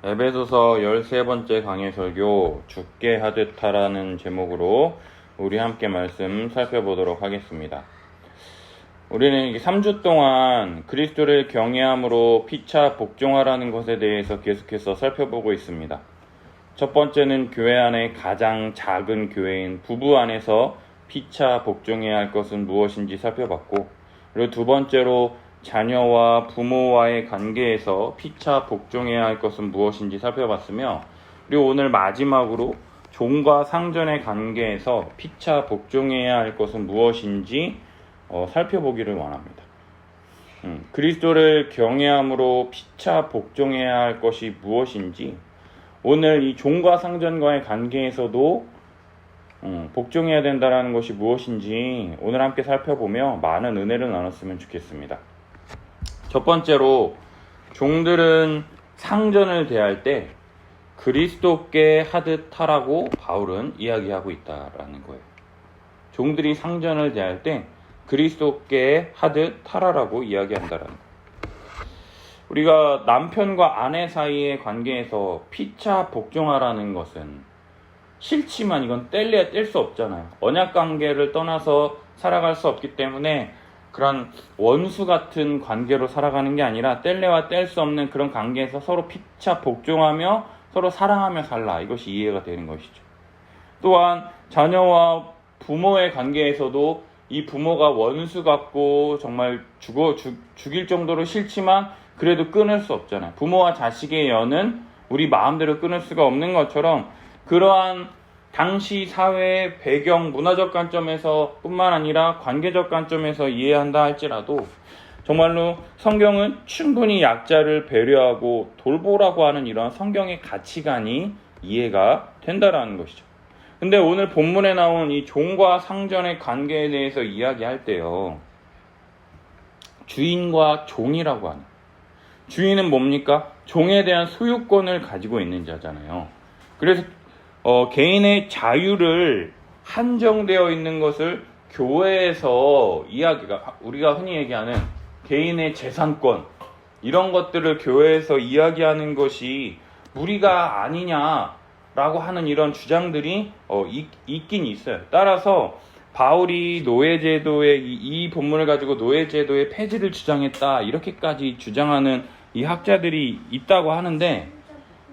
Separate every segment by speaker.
Speaker 1: 에베소서 13번째 강의 설교 죽게 하듯 하라는 제목으로 우리 함께 말씀 살펴보도록 하겠습니다. 우리는 3주 동안 그리스도를 경외함으로 피차 복종하라는 것에 대해서 계속해서 살펴보고 있습니다. 첫 번째는 교회 안에 가장 작은 교회인 부부 안에서 피차 복종해야 할 것은 무엇인지 살펴봤고, 그리고 두 번째로 자녀와 부모와의 관계에서 피차 복종해야 할 것은 무엇인지 살펴봤으며, 그리고 오늘 마지막으로 종과 상전의 관계에서 피차 복종해야 할 것은 무엇인지 살펴보기를 원합니다. 그리스도를 경외함으로 피차 복종해야 할 것이 무엇인지, 오늘 이 종과 상전과의 관계에서도 복종해야 된다는 것이 무엇인지 오늘 함께 살펴보며 많은 은혜를 나눴으면 좋겠습니다. 첫 번째로, 종들은 상전을 대할 때 그리스도께 하듯 하라고 바울은 이야기하고 있다라는 거예요. 종들이 상전을 대할 때 그리스도께 하듯 하라라고 이야기한다라는 거예요. 우리가 남편과 아내 사이의 관계에서 피차 복종하라는 것은 싫지만 이건 뗄래야 뗄 수 없잖아요. 언약 관계를 떠나서 살아갈 수 없기 때문에 그런 원수 같은 관계로 살아가는 게 아니라 뗄래야 뗄 수 없는 그런 관계에서 서로 피차 복종하며 서로 사랑하며 살라, 이것이 이해가 되는 것이죠. 또한 자녀와 부모의 관계에서도 이 부모가 원수 같고 정말 죽일 정도로 싫지만 그래도 끊을 수 없잖아요. 부모와 자식의 연은 우리 마음대로 끊을 수가 없는 것처럼, 그러한 당시 사회의 배경, 문화적 관점에서 뿐만 아니라 관계적 관점에서 이해한다 할지라도 정말로 성경은 충분히 약자를 배려하고 돌보라고 하는 이런 성경의 가치관이 이해가 된다라는 것이죠. 근데 오늘 본문에 나온 이 종과 상전의 관계에 대해서 이야기할 때요, 주인과 종이라고 하는, 주인은 뭡니까? 종에 대한 소유권을 가지고 있는 자잖아요. 그래서 개인의 자유를 한정되어 있는 것을 교회에서 우리가 흔히 얘기하는 개인의 재산권, 이런 것들을 교회에서 이야기하는 것이 무리가 아니냐라고 하는 이런 주장들이 있긴 있어요. 따라서 바울이 노예제도의 이 본문을 가지고 노예제도의 폐지를 주장했다, 이렇게까지 주장하는 이 학자들이 있다고 하는데,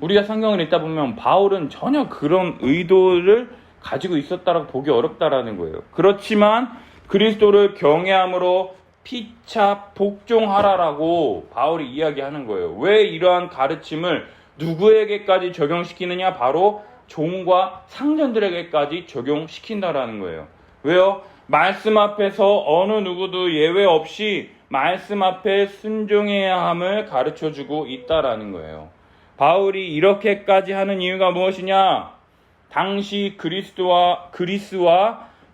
Speaker 1: 우리가 성경을 읽다 보면 바울은 전혀 그런 의도를 가지고 있었다라고 보기 어렵다라는 거예요. 그렇지만 그리스도를 경외함으로 피차 복종하라라고 바울이 이야기하는 거예요. 왜 이러한 가르침을 누구에게까지 적용시키느냐? 바로 종과 상전들에게까지 적용시킨다라는 거예요. 왜요? 말씀 앞에서 어느 누구도 예외 없이 말씀 앞에 순종해야 함을 가르쳐주고 있다라는 거예요. 바울이 이렇게까지 하는 이유가 무엇이냐? 당시 그리스와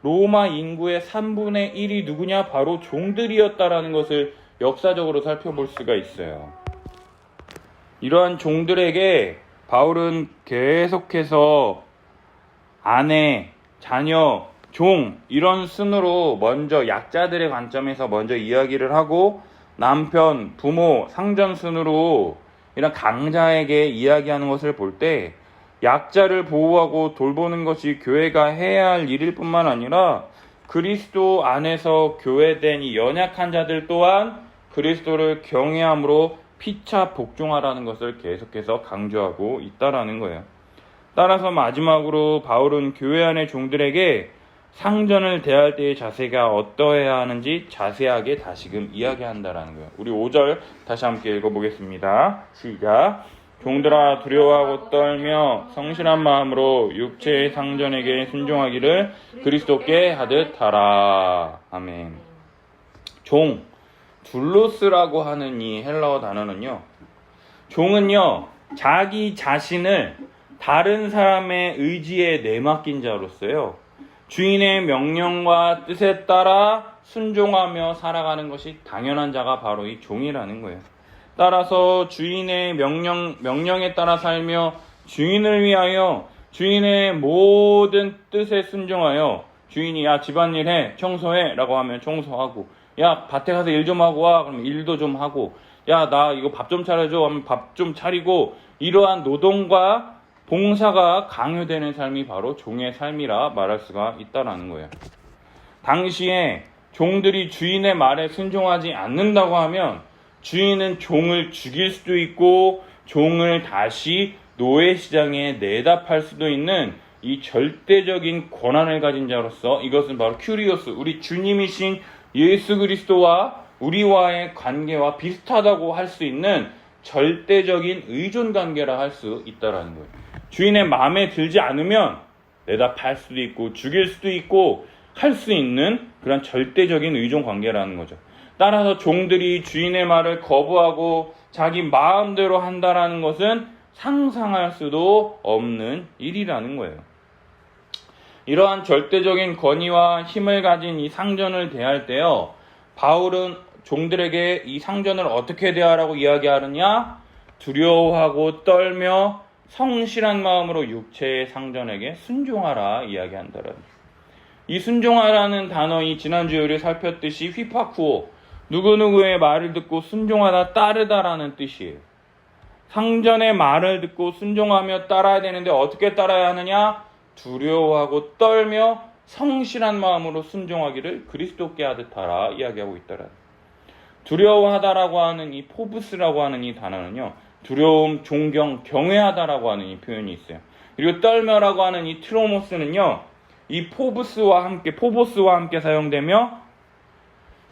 Speaker 1: 로마 인구의 3분의 1이 누구냐? 바로 종들이었다라는 것을 역사적으로 살펴볼 수가 있어요. 이러한 종들에게 바울은 계속해서 아내, 자녀, 종, 이런 순으로 먼저 약자들의 관점에서 먼저 이야기를 하고, 남편, 부모, 상전 순으로 이런 강자에게 이야기하는 것을 볼 때 약자를 보호하고 돌보는 것이 교회가 해야 할 일일 뿐만 아니라 그리스도 안에서 교회된 이 연약한 자들 또한 그리스도를 경외함으로 피차 복종하라는 것을 계속해서 강조하고 있다라는 거예요. 따라서 마지막으로 바울은 교회 안의 종들에게 상전을 대할 때의 자세가 어떠해야 하는지 자세하게 다시금 이야기한다라는 거예요. 우리 5절 다시 함께 읽어보겠습니다. 시작. 종들아, 두려워하고 떨며 성실한 마음으로 육체의 상전에게 순종하기를 그리스도께 하듯 하라. 아멘. 종, 둘로스라고 하는 이 헬라어 단어는요, 종은요, 자기 자신을 다른 사람의 의지에 내맡긴 자로서요, 주인의 명령과 뜻에 따라 순종하며 살아가는 것이 당연한 자가 바로 이 종이라는 거예요. 따라서 주인의 명령에 따라 살며 주인을 위하여 주인의 모든 뜻에 순종하여, 주인이 야 집안일 해, 청소해 라고 하면 청소하고, 야 밭에 가서 일 좀 하고 와 그러면 일도 좀 하고, 야, 나 이거 밥 좀 차려줘 하면 밥 좀 차리고, 이러한 노동과 봉사가 강요되는 삶이 바로 종의 삶이라 말할 수가 있다라는 거예요. 당시에 종들이 주인의 말에 순종하지 않는다고 하면 주인은 종을 죽일 수도 있고 종을 다시 노예 시장에 내다 팔 수도 있는 이 절대적인 권한을 가진 자로서, 이것은 바로 큐리오스, 우리 주님이신 예수 그리스도와 우리와의 관계와 비슷하다고 할 수 있는 절대적인 의존 관계라 할 수 있다라는 거예요. 주인의 마음에 들지 않으면 내다 팔 수도 있고 죽일 수도 있고 할 수 있는 그런 절대적인 의존 관계라는 거죠. 따라서 종들이 주인의 말을 거부하고 자기 마음대로 한다라는 것은 상상할 수도 없는 일이라는 거예요. 이러한 절대적인 권위와 힘을 가진 이 상전을 대할 때요, 바울은 종들에게 이 상전을 어떻게 대하라고 이야기하느냐? 두려워하고 떨며 성실한 마음으로 육체의 상전에게 순종하라 이야기한다라는 거예요. 이 순종하라는 단어, 이 지난주에 우리 살폈듯이 휘파쿠오, 누구누구의 말을 듣고 순종하다 따르다라는 뜻이에요. 상전의 말을 듣고 순종하며 따라야 되는데 어떻게 따라야 하느냐? 두려워하고 떨며 성실한 마음으로 순종하기를 그리스도께 하듯 하라 이야기하고 있더라. 두려워하다라고 하는 이 포브스라고 하는 이 단어는요, 두려움, 존경, 경외하다라고 하는 이 표현이 있어요. 그리고 떨며라고 하는 이 트로모스는요, 이 포보스와 함께 사용되며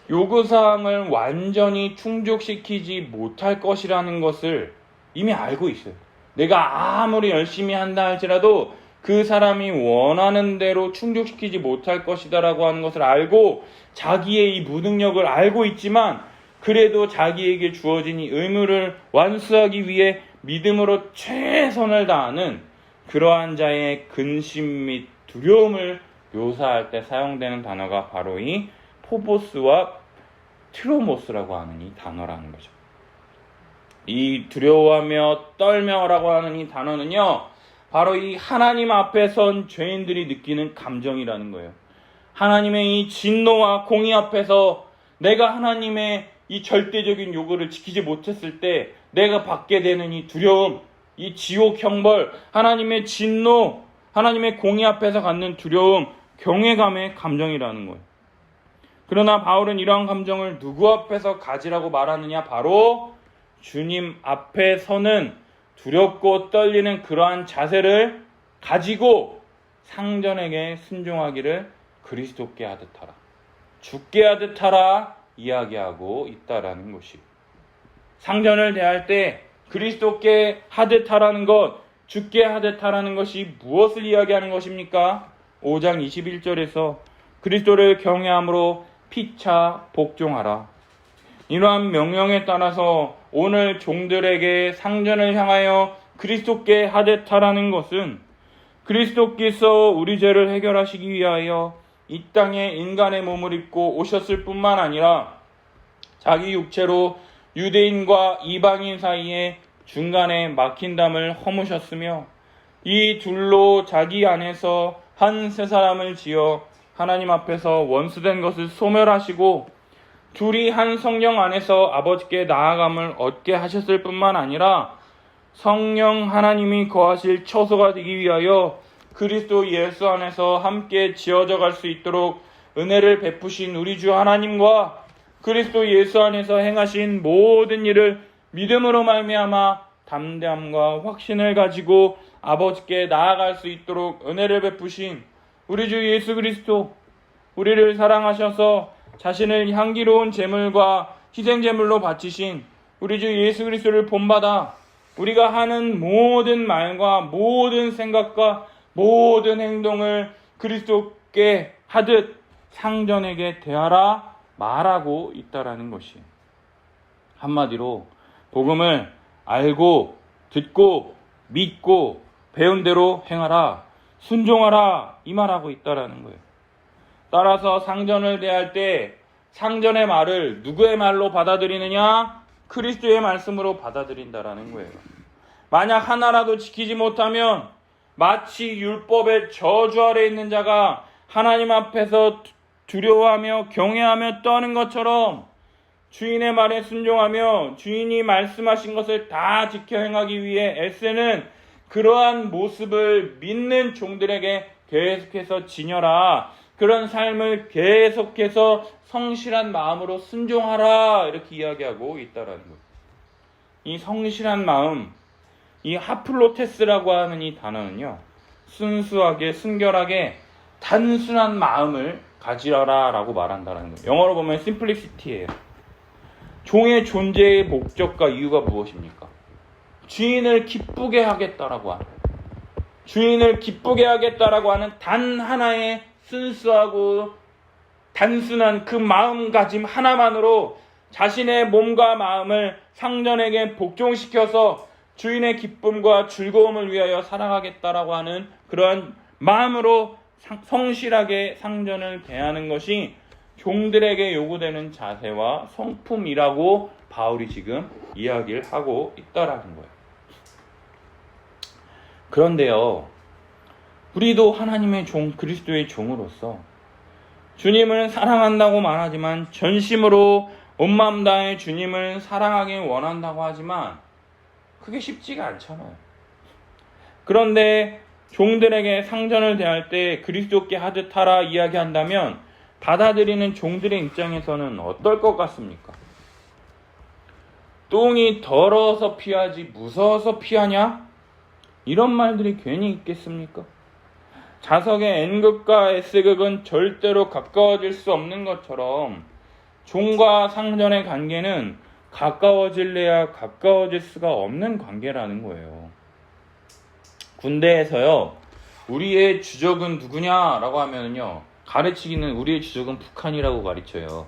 Speaker 1: 요구사항을 완전히 충족시키지 못할 것이라는 것을 이미 알고 있어요. 내가 아무리 열심히 한다 할지라도 그 사람이 원하는 대로 충족시키지 못할 것이다라고 하는 것을 알고 자기의 이 무능력을 알고 있지만 그래도 자기에게 주어진 이 의무를 완수하기 위해 믿음으로 최선을 다하는 그러한 자의 근심 및 두려움을 묘사할 때 사용되는 단어가 바로 이 포보스와 트로모스라고 하는 이 단어라는 거죠. 이 두려워하며 떨며라고 하는 이 단어는요, 바로 이 하나님 앞에 선 죄인들이 느끼는 감정이라는 거예요. 하나님의 이 진노와 공의 앞에서 내가 하나님의 이 절대적인 요구를 지키지 못했을 때 내가 받게 되는 이 두려움, 이 지옥 형벌, 하나님의 진노, 하나님의 공의 앞에서 갖는 두려움, 경외감의 감정이라는 거예요. 그러나 바울은 이러한 감정을 누구 앞에서 가지라고 말하느냐? 바로 주님 앞에 서는 두렵고 떨리는 그러한 자세를 가지고 상전에게 순종하기를 그리스도께 하듯 하라, 죽게 하듯 하라 이야기하고 있다라는 것이, 상전을 대할 때 그리스도께 하듯 하라는 것, 죽게 하듯 하라는 것이 무엇을 이야기하는 것입니까? 5장 21절에서 그리스도를 경외함으로 피차 복종하라. 이러한 명령에 따라서 오늘 종들에게 상전을 향하여 그리스도께 하듯 하라는 것은 그리스도께서 우리 죄를 해결하시기 위하여 이 땅에 인간의 몸을 입고 오셨을 뿐만 아니라 자기 육체로 유대인과 이방인 사이에 중간에 막힌 담을 허무셨으며 이 둘로 자기 안에서 한 세 사람을 지어 하나님 앞에서 원수된 것을 소멸하시고 둘이 한 성령 안에서 아버지께 나아감을 얻게 하셨을 뿐만 아니라 성령 하나님이 거하실 처소가 되기 위하여 그리스도 예수 안에서 함께 지어져 갈 수 있도록 은혜를 베푸신 우리 주 하나님과 그리스도 예수 안에서 행하신 모든 일을 믿음으로 말미암아 담대함과 확신을 가지고 아버지께 나아갈 수 있도록 은혜를 베푸신 우리 주 예수 그리스도, 우리를 사랑하셔서 자신을 향기로운 제물과 희생제물로 바치신 우리 주 예수 그리스도를 본받아 우리가 하는 모든 말과 모든 생각과 모든 행동을 그리스도께 하듯 상전에게 대하라 말하고 있다라는 것이, 한마디로 복음을 알고 듣고 믿고 배운 대로 행하라, 순종하라 이 말하고 있다라는 거예요. 따라서 상전을 대할 때 상전의 말을 누구의 말로 받아들이느냐? 그리스도의 말씀으로 받아들인다라는 거예요. 만약 하나라도 지키지 못하면 마치 율법의 저주 아래 있는 자가 하나님 앞에서 두려워하며 경외하며 떠는 것처럼 주인의 말에 순종하며 주인이 말씀하신 것을 다 지켜 행하기 위해 애쓰는 그러한 모습을 믿는 종들에게 계속해서 지녀라. 그런 삶을 계속해서 성실한 마음으로 순종하라. 이렇게 이야기하고 있다라는 거예요. 이 성실한 마음, 이 하플로테스라고 하는 이 단어는요, 순수하게, 순결하게, 단순한 마음을 가지라 라고 말한다는 거예요. 영어로 보면 simplicity예요. 종의 존재의 목적과 이유가 무엇입니까? 주인을 기쁘게 하겠다라고 하는, 주인을 기쁘게 하겠다라고 하는 단 하나의 순수하고 단순한 그 마음가짐 하나만으로 자신의 몸과 마음을 상전에게 복종시켜서 주인의 기쁨과 즐거움을 위하여 살아가겠다라고 하는 그러한 마음으로 성실하게 상전을 대하는 것이 종들에게 요구되는 자세와 성품이라고 바울이 지금 이야기를 하고 있다라는 거예요. 그런데요, 우리도 하나님의 종, 그리스도의 종으로서 주님을 사랑한다고 말하지만 전심으로 온 마음 다해 주님을 사랑하기 원한다고 하지만 그게 쉽지가 않잖아요. 그런데 종들에게 상전을 대할 때 그리스도께 하듯 하라 이야기한다면 받아들이는 종들의 입장에서는 어떨 것 같습니까? 똥이 더러워서 피하지 무서워서 피하냐? 이런 말들이 괜히 있겠습니까? 자석의 N극과 S극은 절대로 가까워질 수 없는 것처럼 종과 상전의 관계는 가까워질래야 가까워질 수가 없는 관계라는 거예요. 군대에서요, 우리의 주적은 누구냐라고 하면요, 가르치기는 우리의 주적은 북한이라고 가르쳐요.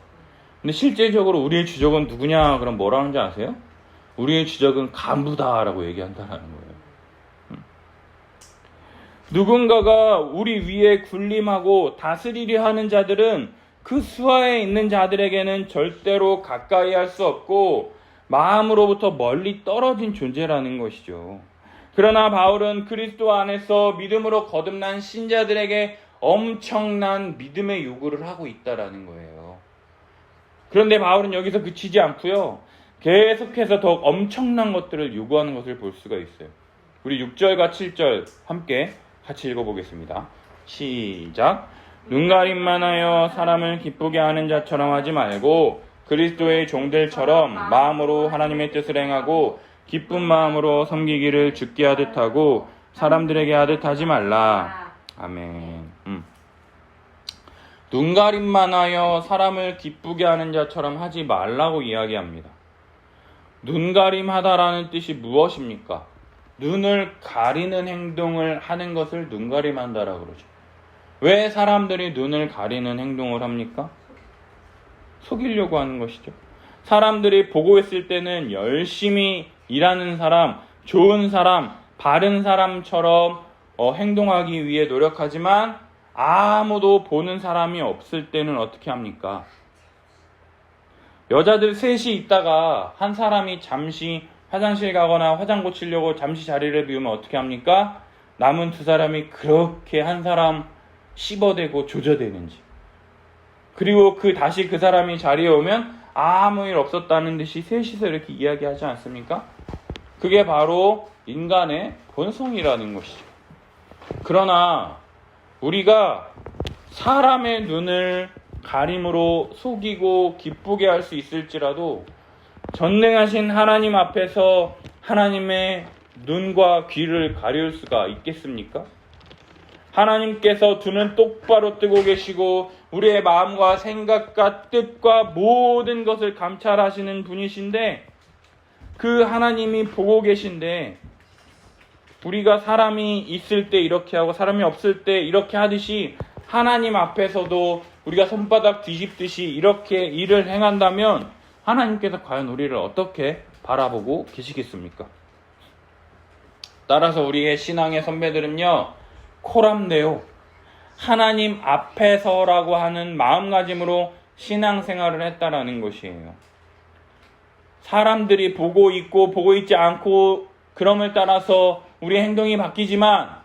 Speaker 1: 근데 실제적으로 우리의 주적은 누구냐 그럼 뭐라는지 아세요? 우리의 주적은 간부다라고 얘기한다는 거예요. 누군가가 우리 위에 군림하고 다스리려 하는 자들은 그 수하에 있는 자들에게는 절대로 가까이 할 수 없고 마음으로부터 멀리 떨어진 존재라는 것이죠. 그러나 바울은 그리스도 안에서 믿음으로 거듭난 신자들에게 엄청난 믿음의 요구를 하고 있다라는 거예요. 그런데 바울은 여기서 그치지 않고요, 계속해서 더 엄청난 것들을 요구하는 것을 볼 수가 있어요. 우리 6절과 7절 함께 같이 읽어보겠습니다. 시작. 눈가림만 하여 사람을 기쁘게 하는 자처럼 하지 말고 그리스도의 종들처럼 마음으로 하나님의 뜻을 행하고 기쁜 마음으로 섬기기를 주께 하듯 하고 사람들에게 하듯 하지 말라. 아멘. 눈가림만 하여 사람을 기쁘게 하는 자처럼 하지 말라고 이야기합니다. 눈가림하다라는 뜻이 무엇입니까? 눈을 가리는 행동을 하는 것을 눈가림한다라고 그러죠. 왜 사람들이 눈을 가리는 행동을 합니까? 속이려고 하는 것이죠. 사람들이 보고 있을 때는 열심히 일하는 사람, 좋은 사람, 바른 사람처럼 행동하기 위해 노력하지만 아무도 보는 사람이 없을 때는 어떻게 합니까? 여자들 셋이 있다가 한 사람이 잠시 화장실 가거나 화장 고치려고 잠시 자리를 비우면 어떻게 합니까? 남은 두 사람이 그렇게 한 사람 씹어대고 조져대는지, 그리고 다시 그 사람이 자리에 오면 아무 일 없었다는 듯이 셋이서 이렇게 이야기하지 않습니까? 그게 바로 인간의 본성이라는 것이죠. 그러나 우리가 사람의 눈을 가림으로 속이고 기쁘게 할 수 있을지라도 전능하신 하나님 앞에서 하나님의 눈과 귀를 가릴 수가 있겠습니까? 하나님께서 두 눈 똑바로 뜨고 계시고 우리의 마음과 생각과 뜻과 모든 것을 감찰하시는 분이신데, 그 하나님이 보고 계신데 우리가 사람이 있을 때 이렇게 하고 사람이 없을 때 이렇게 하듯이 하나님 앞에서도 우리가 손바닥 뒤집듯이 이렇게 일을 행한다면 하나님께서 과연 우리를 어떻게 바라보고 계시겠습니까? 따라서 우리의 신앙의 선배들은요, 코람데오, 하나님 앞에서라고 하는 마음가짐으로 신앙생활을 했다라는 것이에요. 사람들이 보고 있고 보고 있지 않고 그럼을 따라서 우리의 행동이 바뀌지만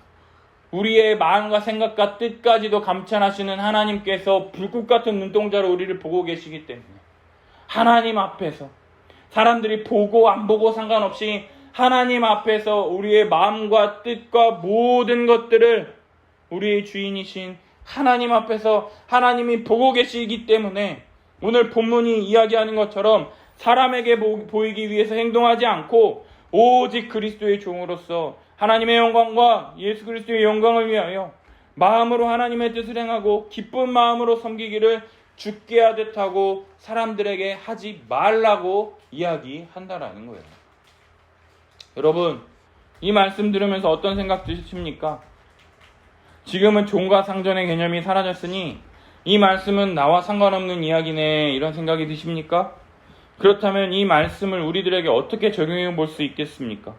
Speaker 1: 우리의 마음과 생각과 뜻까지도 감찰하시는 하나님께서 불꽃 같은 눈동자로 우리를 보고 계시기 때문에 하나님 앞에서 사람들이 보고 안 보고 상관없이 하나님 앞에서 우리의 마음과 뜻과 모든 것들을 우리의 주인이신 하나님 앞에서 하나님이 보고 계시기 때문에 오늘 본문이 이야기하는 것처럼 사람에게 보이기 위해서 행동하지 않고 오직 그리스도의 종으로서 하나님의 영광과 예수 그리스도의 영광을 위하여 마음으로 하나님의 뜻을 행하고 기쁜 마음으로 섬기기를 주께 하듯 하고 사람들에게 하지 말라고 이야기한다라는 거예요. 여러분, 이 말씀 들으면서 어떤 생각 드십니까? 지금은 종과 상전의 개념이 사라졌으니 이 말씀은 나와 상관없는 이야기네, 이런 생각이 드십니까? 그렇다면 이 말씀을 우리들에게 어떻게 적용해 볼 수 있겠습니까?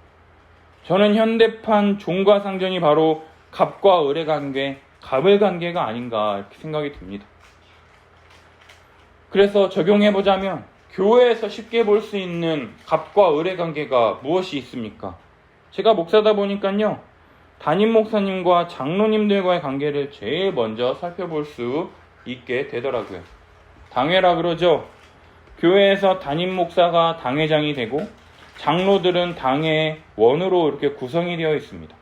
Speaker 1: 저는 현대판 종과 상전이 바로 갑과 을의 관계, 갑의 관계가 아닌가 이렇게 생각이 듭니다. 그래서 적용해 보자면 교회에서 쉽게 볼 수 있는 갑과 을의 관계가 무엇이 있습니까? 제가 목사다 보니까요, 담임 목사님과 장로님들과의 관계를 제일 먼저 살펴볼 수 있게 되더라고요. 당회라 그러죠. 교회에서 담임 목사가 당회장이 되고 장로들은 당회원으로 이렇게 구성이 되어 있습니다.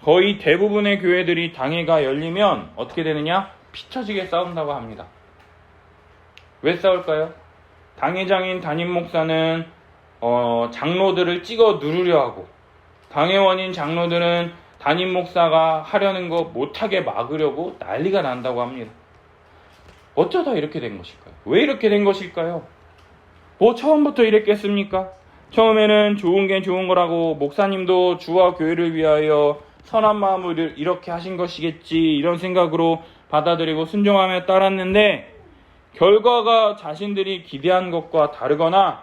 Speaker 1: 거의 대부분의 교회들이 당회가 열리면 어떻게 되느냐? 피 터지게 싸운다고 합니다. 왜 싸울까요? 당회장인 담임 목사는 장로들을 찍어 누르려 하고, 당회원인 장로들은 담임 목사가 하려는 거 못하게 막으려고 난리가 난다고 합니다. 어쩌다 이렇게 된 것일까요? 왜 이렇게 된 것일까요? 뭐 처음부터 이랬겠습니까? 처음에는 좋은 게 좋은 거라고 목사님도 주와 교회를 위하여 선한 마음으로 이렇게 하신 것이겠지, 이런 생각으로 받아들이고 순종하며 따랐는데, 결과가 자신들이 기대한 것과 다르거나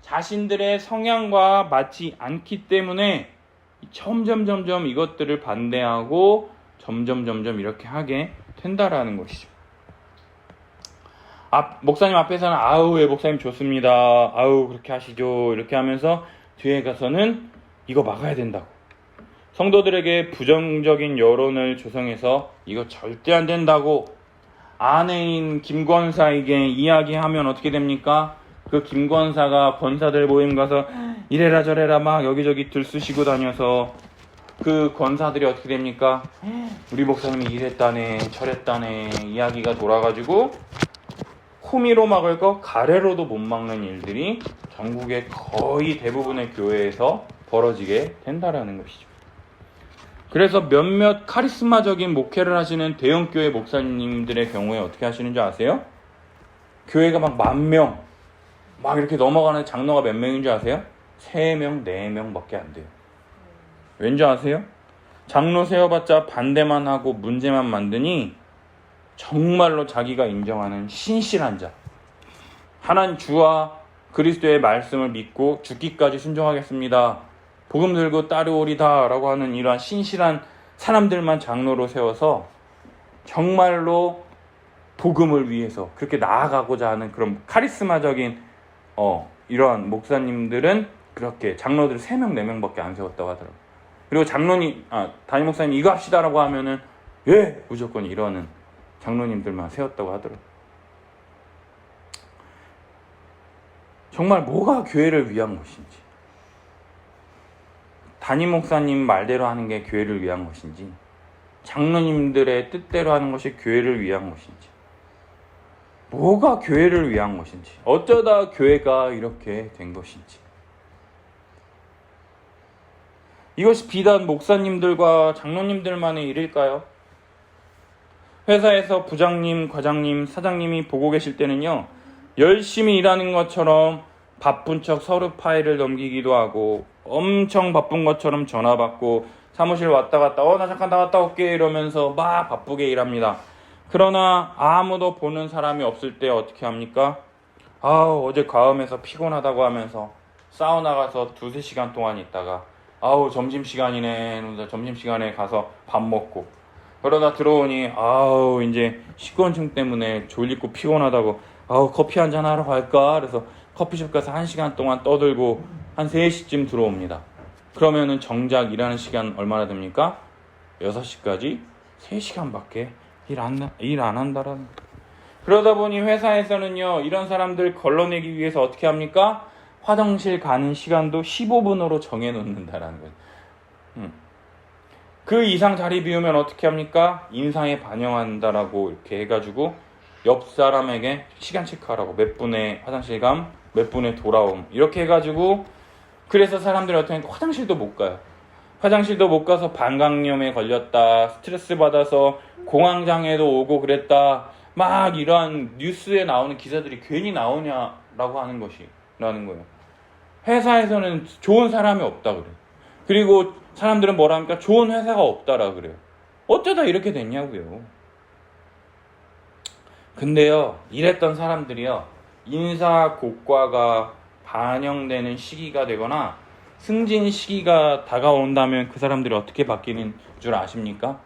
Speaker 1: 자신들의 성향과 맞지 않기 때문에 점점 이것들을 반대하고 점점 이렇게 하게 된다라는 것이죠. 목사님 앞에서는 아우 예 목사님 좋습니다, 아우 그렇게 하시죠, 이렇게 하면서 뒤에 가서는 이거 막아야 된다고 성도들에게 부정적인 여론을 조성해서 이거 절대 안 된다고 아내인 김권사에게 이야기하면 어떻게 됩니까? 그 김권사가 권사들 모임 가서 이래라 저래라 막 여기저기 들쑤시고 다녀서 그 권사들이 어떻게 됩니까? 우리 목사님이 이랬다네 저랬다네 이야기가 돌아가지고 호미로 막을 거 가래로도 못 막는 일들이 전국의 거의 대부분의 교회에서 벌어지게 된다라는 것이죠. 그래서 몇몇 카리스마적인 목회를 하시는 대형교회 목사님들의 경우에 어떻게 하시는 줄 아세요? 교회가 막 10,000명 막 이렇게 넘어가는 장로가 몇 명인 줄 아세요? 3명, 4명 밖에 안 돼요. 왠지 아세요? 장로 세워봤자 반대만 하고 문제만 만드니 정말로 자기가 인정하는 신실한 자, 하나님 주와 그리스도의 말씀을 믿고 죽기까지 순종하겠습니다, 복음 들고 따르오리다 라고 하는 이러한 신실한 사람들만 장로로 세워서 정말로 복음을 위해서 그렇게 나아가고자 하는 그런 카리스마적인 이러한 목사님들은 그렇게 장로들 3명, 4명밖에 안 세웠다고 하더라고요. 그리고 담임 목사님 이거 합시다 라고 하면은 예! 무조건 이러는 장로님들만 세웠다고 하더라고요. 정말 뭐가 교회를 위한 것인지, 담임 목사님 말대로 하는 게 교회를 위한 것인지, 장로님들의 뜻대로 하는 것이 교회를 위한 것인지, 뭐가 교회를 위한 것인지, 어쩌다 교회가 이렇게 된 것인지, 이것이 비단 목사님들과 장로님들만의 일일까요? 회사에서 부장님, 과장님, 사장님이 보고 계실 때는요, 열심히 일하는 것처럼 바쁜 척 서류 파일을 넘기기도 하고 엄청 바쁜 것처럼 전화 받고 사무실 왔다 갔다 나 잠깐 나갔다 올게 이러면서 막 바쁘게 일합니다. 그러나 아무도 보는 사람이 없을 때 어떻게 합니까? 어제 과음해서 피곤하다고 하면서 사우나 가서 2-3시간 동안 있다가 점심시간이네, 점심시간에 가서 밥 먹고 그러다 들어오니 이제 식곤증 때문에 졸리고 피곤하다고 커피 한잔 하러 갈까? 그래서 커피숍 가서 1시간 동안 떠들고 한 3시쯤 들어옵니다. 그러면은 정작 일하는 시간 얼마나 됩니까? 6시까지 3시간밖에 일 안 한다라는. 그러다 보니 회사에서는요, 이런 사람들 걸러내기 위해서 어떻게 합니까? 화장실 가는 시간도 15분으로 정해놓는다라는 거예요. 그 이상 자리 비우면 어떻게 합니까? 인상에 반영한다라고 이렇게 해가지고 옆 사람에게 시간 체크하라고, 몇 분에 화장실 감, 몇 분에 돌아옴, 이렇게 해가지고, 그래서 사람들이 어떻게 하니까 화장실도 못 가요. 화장실도 못 가서 방광염에 걸렸다, 스트레스 받아서 공황장애도 오고 그랬다, 막 이러한 뉴스에 나오는 기사들이 괜히 나오냐라고 하는 것이라는 거예요. 회사에서는 좋은 사람이 없다 그래요. 그리고 사람들은 뭐라 합니까? 좋은 회사가 없다라 그래요. 어쩌다 이렇게 됐냐고요. 근데요, 이랬던 사람들이요, 인사 고과가 반영되는 시기가 되거나 승진 시기가 다가온다면 그 사람들이 어떻게 바뀌는 줄 아십니까?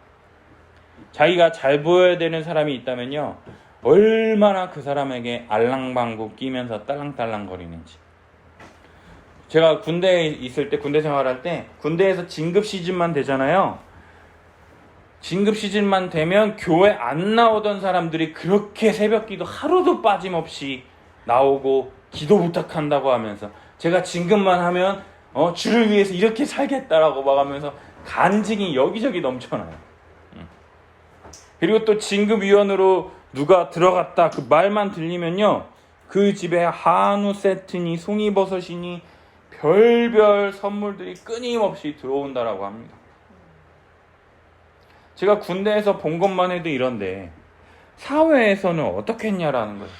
Speaker 1: 자기가 잘 보여야 되는 사람이 있다면요, 얼마나 그 사람에게 알랑방구 끼면서 딸랑딸랑 거리는지. 제가 군대에 있을 때, 군대 생활할 때, 군대에서 진급 시즌만 되잖아요. 진급 시즌만 되면 교회 안 나오던 사람들이 그렇게 새벽기도 하루도 빠짐없이 나오고 기도 부탁한다고 하면서, 제가 진급만 하면 주를 위해서 이렇게 살겠다라고 막 하면서 간증이 여기저기 넘쳐나요. 그리고 또 진급위원으로 누가 들어갔다 그 말만 들리면요, 그 집에 한우 세트니 송이버섯이니 별별 선물들이 끊임없이 들어온다라고 합니다. 제가 군대에서 본 것만 해도 이런데 사회에서는 어떻게 했냐라는 거예요.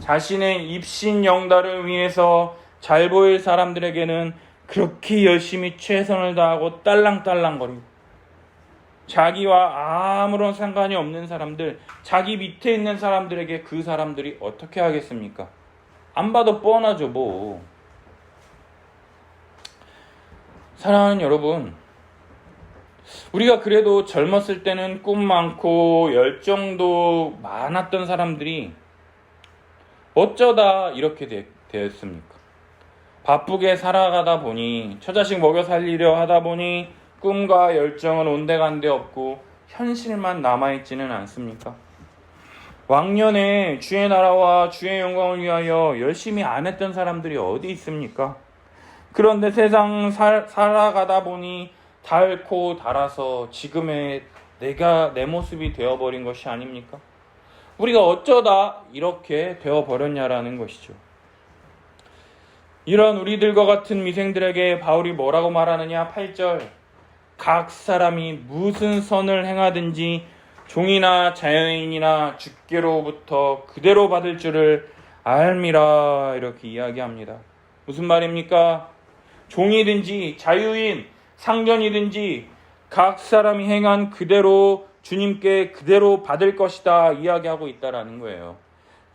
Speaker 1: 자신의 입신 영달을 위해서 잘 보일 사람들에게는 그렇게 열심히 최선을 다하고 딸랑딸랑거리고, 자기와 아무런 상관이 없는 사람들, 자기 밑에 있는 사람들에게 그 사람들이 어떻게 하겠습니까? 안 봐도 뻔하죠 뭐. 사랑하는 여러분, 우리가 그래도 젊었을 때는 꿈 많고 열정도 많았던 사람들이 어쩌다 이렇게 되었습니까? 바쁘게 살아가다 보니, 처자식 먹여 살리려 하다 보니 꿈과 열정은 온데간데 없고 현실만 남아있지는 않습니까? 왕년에 주의 나라와 주의 영광을 위하여 열심히 안 했던 사람들이 어디 있습니까? 그런데 세상 살아가다 보니 닳고 닳아서 지금의 내 모습이 되어버린 것이 아닙니까? 우리가 어쩌다 이렇게 되어버렸냐라는 것이죠. 이런 우리들과 같은 미생들에게 바울이 뭐라고 말하느냐? 8절, 각 사람이 무슨 선을 행하든지 종이나 자연인이나 주께로부터 그대로 받을 줄을 알미라, 이렇게 이야기합니다. 무슨 말입니까? 종이든지 자유인, 상전이든지 각 사람이 행한 그대로 주님께 그대로 받을 것이다 이야기하고 있다라는 거예요.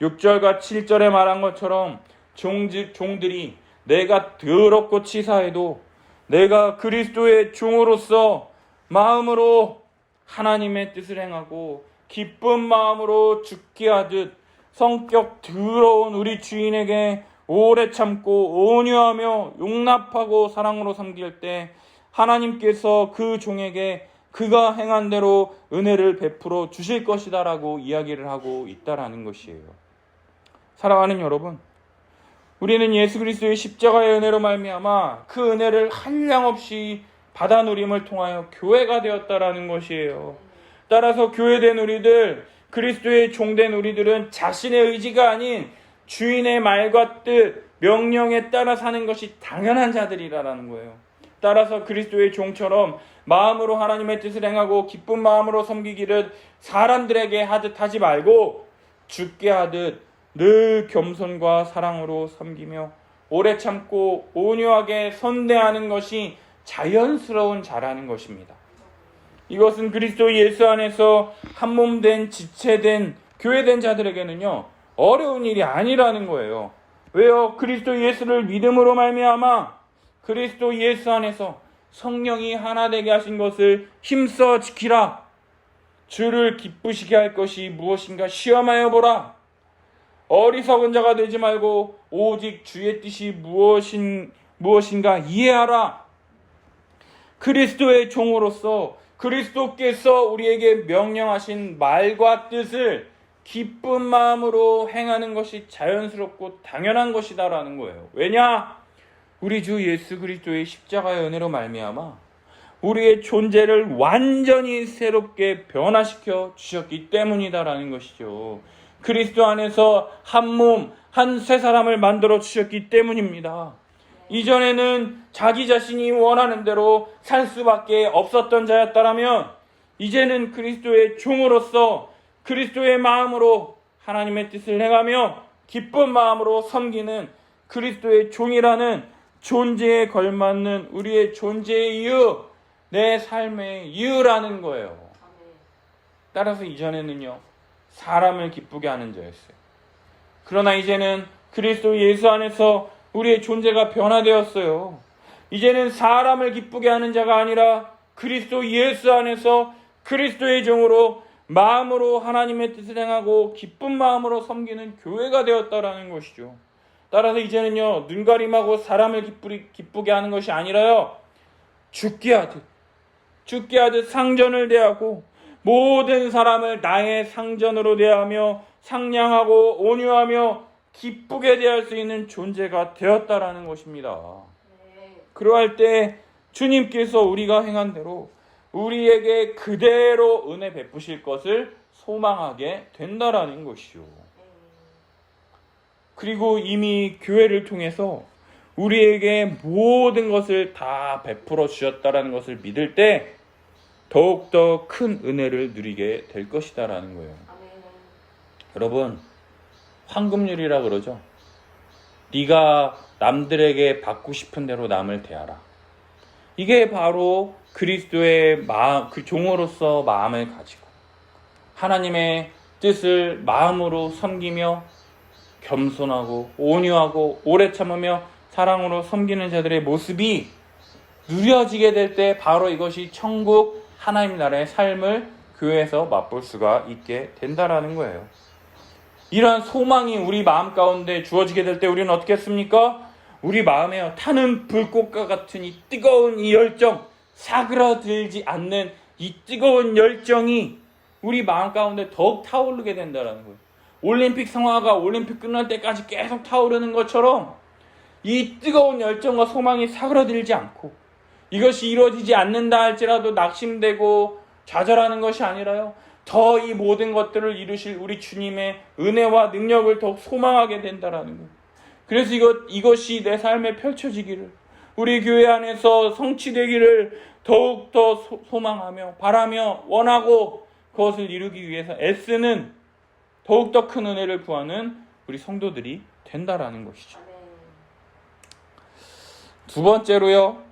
Speaker 1: 6절과 7절에 말한 것처럼 종들이 내가 더럽고 치사해도 내가 그리스도의 종으로서 마음으로 하나님의 뜻을 행하고 기쁜 마음으로 죽게 하듯 성격 더러운 우리 주인에게 오래 참고 온유하며 용납하고 사랑으로 섬길 때 하나님께서 그 종에게 그가 행한 대로 은혜를 베풀어 주실 것이다 라고 이야기를 하고 있다라는 것이에요. 사랑하는 여러분, 우리는 예수 그리스도의 십자가의 은혜로 말미암아 그 은혜를 한량없이 받아 누림을 통하여 교회가 되었다라는 것이에요. 따라서 교회된 우리들, 그리스도의 종된 우리들은 자신의 의지가 아닌 주인의 말과 뜻, 명령에 따라 사는 것이 당연한 자들이라는 거예요. 따라서 그리스도의 종처럼 마음으로 하나님의 뜻을 행하고 기쁜 마음으로 섬기기를 사람들에게 하듯 하지 말고 주께 하듯 늘 겸손과 사랑으로 섬기며 오래 참고 온유하게 선대하는 것이 자연스러운 자라는 것입니다. 이것은 그리스도 예수 안에서 한몸된 지체된 교회된 자들에게는요, 어려운 일이 아니라는 거예요. 왜요? 그리스도 예수를 믿음으로 말미암아 그리스도 예수 안에서 성령이 하나 되게 하신 것을 힘써 지키라. 주를 기쁘시게 할 것이 무엇인가 시험하여 보라. 어리석은 자가 되지 말고 오직 주의 뜻이 무엇인가 이해하라. 그리스도의 종으로서 그리스도께서 우리에게 명령하신 말과 뜻을 기쁜 마음으로 행하는 것이 자연스럽고 당연한 것이다라는 거예요. 왜냐? 우리 주 예수 그리스도의 십자가의 은혜로 말미암아 우리의 존재를 완전히 새롭게 변화시켜 주셨기 때문이다라는 것이죠. 그리스도 안에서 한 몸, 한 새 사람을 만들어 주셨기 때문입니다. 이전에는 자기 자신이 원하는 대로 살 수밖에 없었던 자였다라면 이제는 그리스도의 종으로서 그리스도의 마음으로 하나님의 뜻을 행하며 기쁜 마음으로 섬기는 그리스도의 종이라는 존재에 걸맞는 우리의 존재의 이유, 내 삶의 이유라는 거예요. 따라서 이전에는요, 사람을 기쁘게 하는 자였어요. 그러나 이제는 그리스도 예수 안에서 우리의 존재가 변화되었어요. 이제는 사람을 기쁘게 하는 자가 아니라 그리스도 예수 안에서 그리스도의 종으로 마음으로 하나님의 뜻을 행하고 기쁜 마음으로 섬기는 교회가 되었다라는 것이죠. 따라서 이제는요, 눈가림하고 사람을 기쁘게 하는 것이 아니라요, 죽게 하듯 상전을 대하고 모든 사람을 나의 상전으로 대하며 상냥하고 온유하며 기쁘게 대할 수 있는 존재가 되었다라는 것입니다. 그러할 때 주님께서 우리가 행한 대로 우리에게 그대로 은혜 베푸실 것을 소망하게 된다라는 것이요. 그리고 이미 교회를 통해서 우리에게 모든 것을 다 베풀어 주셨다라는 것을 믿을 때 더욱더 큰 은혜를 누리게 될 것이다라는 거예요. 여러분, 황금률이라 그러죠. 네가 남들에게 받고 싶은 대로 남을 대하라. 이게 바로 그리스도의 마음, 그 종으로서 마음을 가지고 하나님의 뜻을 마음으로 섬기며 겸손하고 온유하고 오래 참으며 사랑으로 섬기는 자들의 모습이 누려지게 될 때 바로 이것이 천국 하나님 나라의 삶을 교회에서 맛볼 수가 있게 된다라는 거예요. 이러한 소망이 우리 마음 가운데 주어지게 될 때 우리는 어떻게 했습니까? 우리 마음에 타는 불꽃과 같은 이 뜨거운 이 열정, 사그라들지 않는 이 뜨거운 열정이 우리 마음 가운데 더욱 타오르게 된다는 거예요. 올림픽 성화가 올림픽 끝날 때까지 계속 타오르는 것처럼 이 뜨거운 열정과 소망이 사그라들지 않고 이것이 이루어지지 않는다 할지라도 낙심되고 좌절하는 것이 아니라요, 더 이 모든 것들을 이루실 우리 주님의 은혜와 능력을 더욱 소망하게 된다라는 거예요. 그래서 이것이 내 삶에 펼쳐지기를, 우리 교회 안에서 성취되기를 더욱더 소망하며 바라며 원하고 그것을 이루기 위해서 애쓰는 더욱더 큰 은혜를 구하는 우리 성도들이 된다라는 것이죠. 두 번째로요,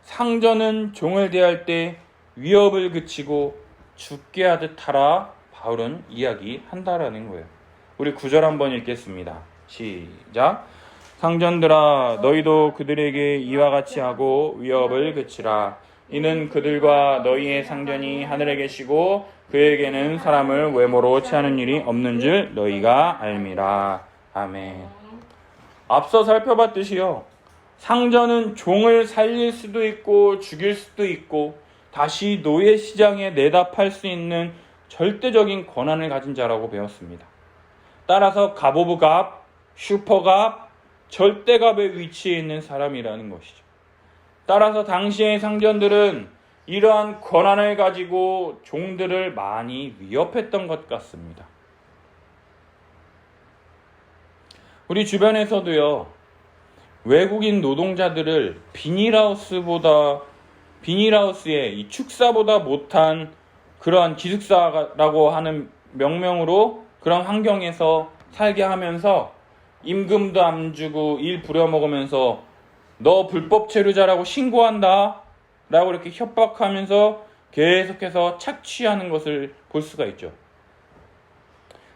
Speaker 1: 상전은 종을 대할 때 위협을 그치고 죽게 하듯 하라 바울은 이야기한다라는 거예요. 우리 9절 한번 읽겠습니다. 시작. 상전들아, 너희도 그들에게 이와 같이 하고 위협을 그치라. 이는 그들과 너희의 상전이 하늘에 계시고 그에게는 사람을 외모로 취하는 일이 없는 줄 너희가 알미라. 아멘. 앞서 살펴봤듯이요, 상전은 종을 살릴 수도 있고 죽일 수도 있고 다시 노예 시장에 내다 팔 수 있는 절대적인 권한을 가진 자라고 배웠습니다. 따라서 갑오브갑, 슈퍼갑, 절대갑의 위치에 있는 사람이라는 것이죠. 따라서 당시의 상전들은 이러한 권한을 가지고 종들을 많이 위협했던 것 같습니다. 우리 주변에서도요, 외국인 노동자들을 비닐하우스에 이 축사보다 못한 그러한 기숙사라고 하는 명명으로 그런 환경에서 살게 하면서 임금도 안 주고 일 부려먹으면서 너 불법 체류자라고 신고한다 라고 이렇게 협박하면서 계속해서 착취하는 것을 볼 수가 있죠.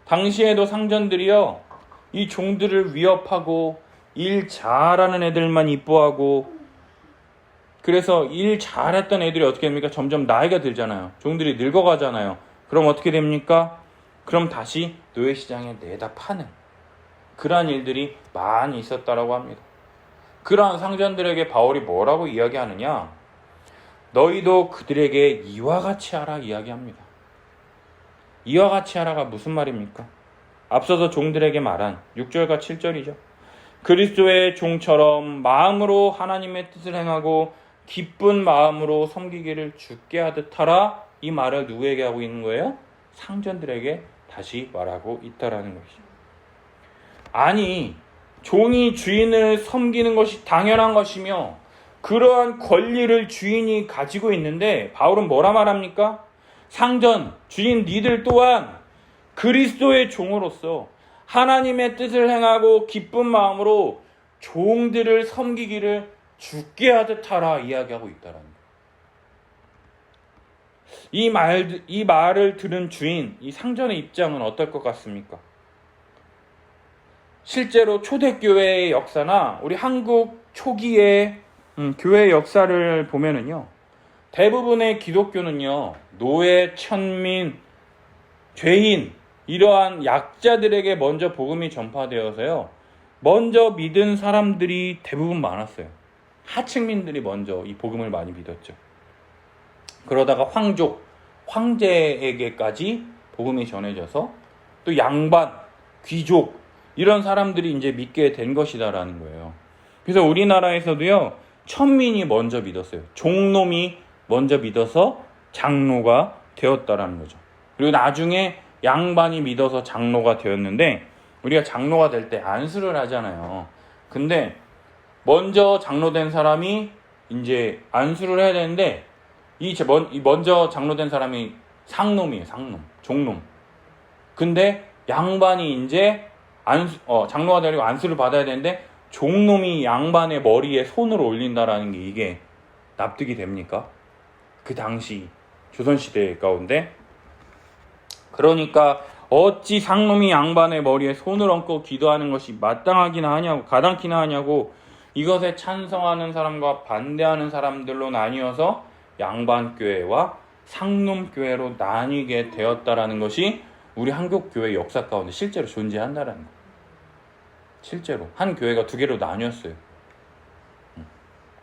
Speaker 1: 당시에도 상전들이요, 이 종들을 위협하고 일 잘하는 애들만 이뻐하고, 그래서 일 잘했던 애들이 어떻게 됩니까? 점점 나이가 들잖아요. 종들이 늙어가잖아요. 그럼 어떻게 됩니까? 그럼 다시 노예시장에 내다 파는 그러한 일들이 많이 있었다라고 합니다. 그러한 상전들에게 바울이 뭐라고 이야기하느냐? 너희도 그들에게 이와 같이 하라 이야기합니다. 이와 같이 하라가 무슨 말입니까? 앞서서 종들에게 말한 6절과 7절이죠. 그리스도의 종처럼 마음으로 하나님의 뜻을 행하고 기쁜 마음으로 섬기기를 주께 하듯 하라. 이 말을 누구에게 하고 있는 거예요? 상전들에게 다시 말하고 있다라는 것이죠. 아니, 종이 주인을 섬기는 것이 당연한 것이며 그러한 권리를 주인이 가지고 있는데 바울은 뭐라 말합니까? 상전, 주인 니들 또한 그리스도의 종으로서 하나님의 뜻을 행하고 기쁜 마음으로 종들을 섬기기를 주께 하듯 하라 이야기하고 있다라는 거예요. 이 말을 들은 주인, 이 상전의 입장은 어떨 것 같습니까? 실제로 초대교회의 역사나 우리 한국 초기의 교회 역사를 보면은요, 대부분의 기독교는요, 노예, 천민, 죄인, 이러한 약자들에게 먼저 복음이 전파되어서요, 먼저 믿은 사람들이 대부분 많았어요. 하층민들이 먼저 이 복음을 많이 믿었죠. 그러다가 황족, 황제에게까지 복음이 전해져서 또 양반, 귀족, 이런 사람들이 이제 믿게 된 것이다라는 거예요. 그래서 우리나라에서도요, 천민이 먼저 믿었어요. 종놈이 먼저 믿어서 장로가 되었다라는 거죠. 그리고 나중에 양반이 믿어서 장로가 되었는데, 우리가 장로가 될 때 안수를 하잖아요. 근데 먼저 장로된 사람이 이제 안수를 해야 되는데, 먼저 장로된 사람이 상놈이에요. 상놈, 종놈. 근데 양반이 이제 장로가 되려고 안수를 받아야 되는데 종놈이 양반의 머리에 손을 올린다라는 게 이게 납득이 됩니까? 그 당시 조선시대 가운데. 그러니까 어찌 상놈이 양반의 머리에 손을 얹고 기도하는 것이 마땅하기나 하냐고, 가당키나 하냐고, 이것에 찬성하는 사람과 반대하는 사람들로 나뉘어서 양반교회와 상놈교회로 나뉘게 되었다라는 것이 우리 한국교회 역사 가운데 실제로 존재한다라는 거예요. 실제로 한 교회가 두 개로 나뉘었어요.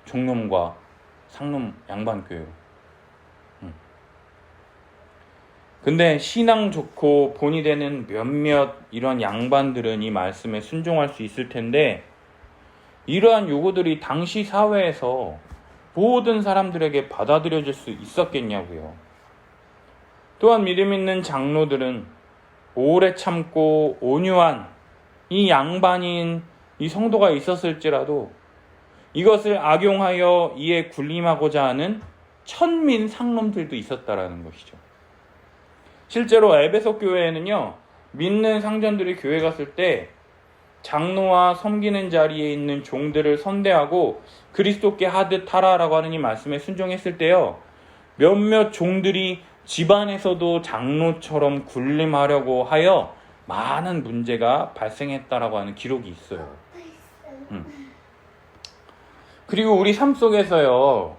Speaker 1: 종놈과 상놈 양반교회로. 근데 신앙 좋고 본이 되는 몇몇 이런 양반들은 이 말씀에 순종할 수 있을 텐데, 이러한 요구들이 당시 사회에서 모든 사람들에게 받아들여질 수 있었겠냐고요. 또한 믿음 있는 장로들은 오래 참고 온유한 이 양반인 이 성도가 있었을지라도 이것을 악용하여 이에 군림하고자 하는 천민 상놈들도 있었다라는 것이죠. 실제로 에베소 교회에는요, 믿는 상전들이 교회 갔을 때 장로와 섬기는 자리에 있는 종들을 선대하고 그리스도께 하듯 하라라고 하는 이 말씀에 순종했을 때요, 몇몇 종들이 집안에서도 장로처럼 군림하려고 하여 많은 문제가 발생했다라고 하는 기록이 있어요. 그리고 우리 삶 속에서요,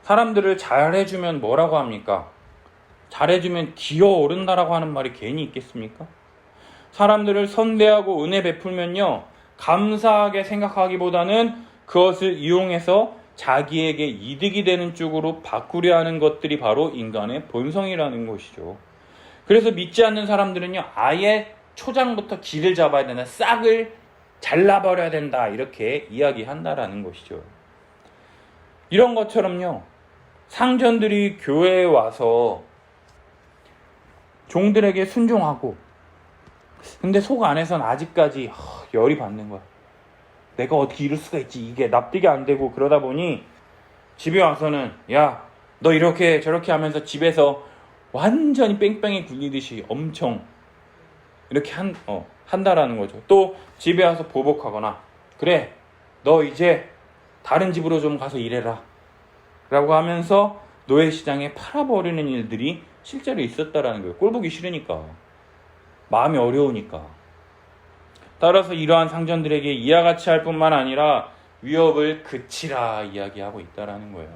Speaker 1: 사람들을 잘해주면 뭐라고 합니까? 잘해주면 기어오른다라고 하는 말이 괜히 있겠습니까? 사람들을 선대하고 은혜 베풀면요, 감사하게 생각하기보다는 그것을 이용해서 자기에게 이득이 되는 쪽으로 바꾸려 하는 것들이 바로 인간의 본성이라는 것이죠. 그래서 믿지 않는 사람들은요, 아예 초장부터 길을 잡아야 된다, 싹을 잘라버려야 된다, 이렇게 이야기한다라는 것이죠. 이런 것처럼요, 상전들이 교회에 와서 종들에게 순종하고, 근데 속 안에선 아직까지 열이 받는 거야. 내가 어떻게 이럴 수가 있지, 이게 납득이 안 되고, 그러다 보니 집에 와서는 야, 너 이렇게 저렇게 하면서 집에서 완전히 뺑뺑이 굴리듯이 엄청 이렇게 한다라는 거죠. 또 집에 와서 보복하거나, 그래, 너 이제 다른 집으로 좀 가서 일해라 라고 하면서 노예시장에 팔아버리는 일들이 실제로 있었다라는 거예요. 꼴보기 싫으니까, 마음이 어려우니까. 따라서 이러한 상전들에게 이와 같이 할 뿐만 아니라 위협을 그치라 이야기하고 있다라는 거예요.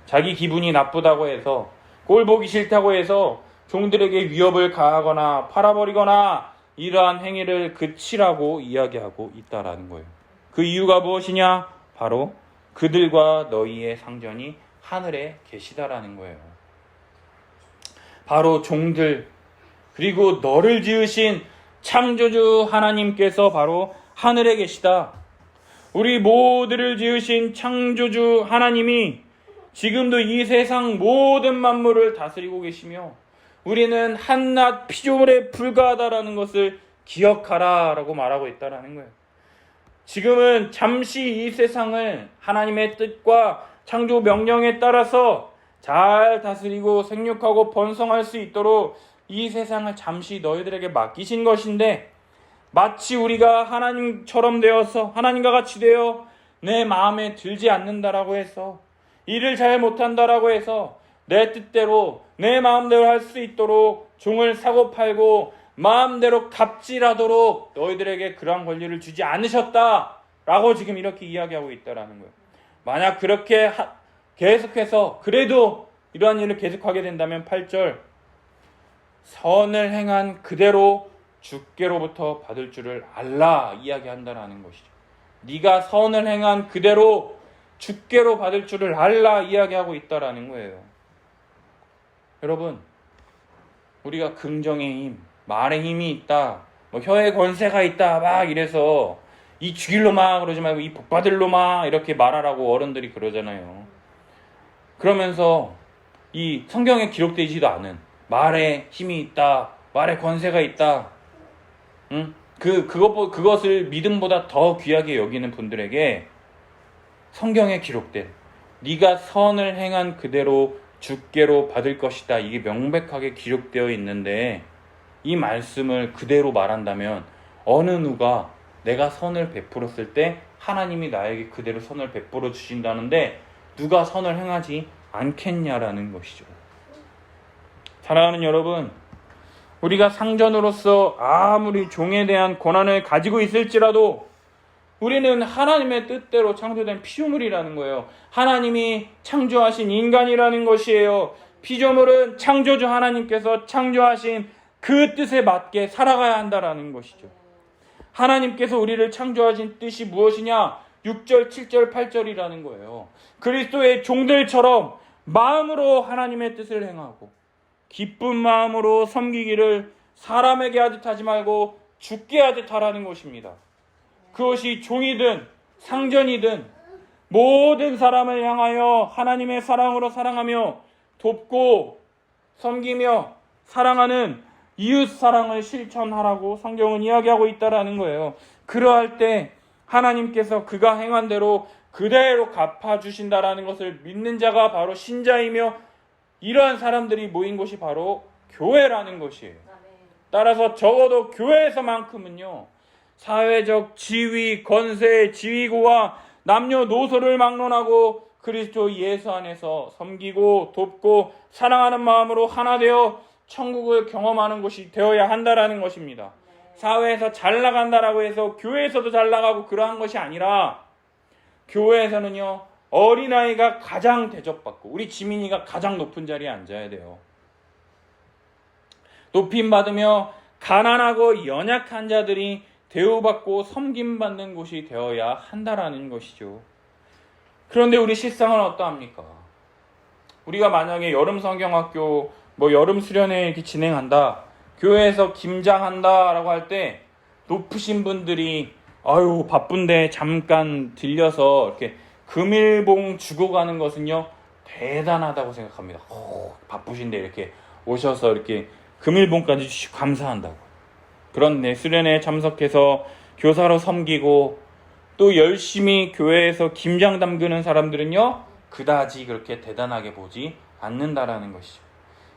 Speaker 1: 자기 기분이 나쁘다고 해서, 꼴보기 싫다고 해서 종들에게 위협을 가하거나 팔아버리거나 이러한 행위를 그치라고 이야기하고 있다라는 거예요. 그 이유가 무엇이냐? 바로 그들과 너희의 상전이 하늘에 계시다라는 거예요. 바로 종들, 그리고 너를 지으신 창조주 하나님께서 바로 하늘에 계시다. 우리 모두를 지으신 창조주 하나님이 지금도 이 세상 모든 만물을 다스리고 계시며 우리는 한낱 피조물에 불과하다라는 것을 기억하라 라고 말하고 있다라는 거예요. 지금은 잠시 이 세상을 하나님의 뜻과 창조 명령에 따라서 잘 다스리고 생육하고 번성할 수 있도록 이 세상을 잠시 너희들에게 맡기신 것인데, 마치 우리가 하나님처럼 되어서 하나님과 같이 되어 내 마음에 들지 않는다라고 해서, 일을 잘 못한다라고 해서 내 뜻대로 내 마음대로 할 수 있도록 종을 사고 팔고 마음대로 갑질하도록 너희들에게 그러한 권리를 주지 않으셨다라고 지금 이렇게 이야기하고 있다라는 거예요. 만약 그렇게 계속해서 그래도 이러한 일을 계속하게 된다면 8절, 선을 행한 그대로 주께로부터 받을 줄을 알라 이야기한다라는 것이죠. 네가 선을 행한 그대로 주께로 받을 줄을 알라 이야기하고 있다라는 거예요. 여러분, 우리가 긍정의 힘, 말의 힘이 있다, 뭐 혀의 권세가 있다 막 이래서 이 죽일 놈아 그러지 말고 이 복받을 놈아 이렇게 말하라고 어른들이 그러잖아요. 그러면서 이 성경에 기록되지도 않은 말에 힘이 있다, 말에 권세가 있다, 그것을 믿음보다 더 귀하게 여기는 분들에게 성경에 기록된 네가 선을 행한 그대로 주께로 받을 것이다, 이게 명백하게 기록되어 있는데, 이 말씀을 그대로 말한다면 어느 누가 내가 선을 베풀었을 때 하나님이 나에게 그대로 선을 베풀어 주신다는데 누가 선을 행하지 않겠냐라는 것이죠. 사랑하는 여러분, 우리가 상전으로서 아무리 종에 대한 권한을 가지고 있을지라도 우리는 하나님의 뜻대로 창조된 피조물이라는 거예요. 하나님이 창조하신 인간이라는 것이에요. 피조물은 창조주 하나님께서 창조하신 그 뜻에 맞게 살아가야 한다라는 것이죠. 하나님께서 우리를 창조하신 뜻이 무엇이냐? 6절, 7절, 8절이라는 거예요. 그리스도의 종들처럼 마음으로 하나님의 뜻을 행하고 기쁜 마음으로 섬기기를 사람에게 하듯 하지 말고 주께 하듯 하라는 것입니다. 그것이 종이든 상전이든 모든 사람을 향하여 하나님의 사랑으로 사랑하며 돕고 섬기며 사랑하는 이웃 사랑을 실천하라고 성경은 이야기하고 있다라는 거예요. 그러할 때 하나님께서 그가 행한 대로 그대로 갚아주신다라는 것을 믿는 자가 바로 신자이며, 이러한 사람들이 모인 곳이 바로 교회라는 것이에요. 따라서 적어도 교회에서만큼은요, 사회적 지위, 권세, 지위고와 남녀노소를 막론하고 그리스도 예수 안에서 섬기고 돕고 사랑하는 마음으로 하나 되어 천국을 경험하는 곳이 되어야 한다라는 것입니다. 사회에서 잘 나간다라고 해서 교회에서도 잘 나가고 그러한 것이 아니라, 교회에서는요, 어린아이가 가장 대접받고 우리 지민이가 가장 높은 자리에 앉아야 돼요. 높임받으며 가난하고 연약한 자들이 대우받고 섬김받는 곳이 되어야 한다라는 것이죠. 그런데 우리 실상은 어떠합니까? 우리가 만약에 여름 성경학교 여름 수련회 이렇게 진행한다, 교회에서 김장한다 라고 할 때 높으신 분들이 아유 바쁜데 잠깐 들려서 이렇게 금일봉 주고 가는 것은요 대단하다고 생각합니다. 바쁘신데 이렇게 오셔서 이렇게 금일봉까지 주시고 감사한다고. 그런데 수련회에 참석해서 교사로 섬기고 또 열심히 교회에서 김장 담그는 사람들은요 그다지 그렇게 대단하게 보지 않는다라는 것이죠.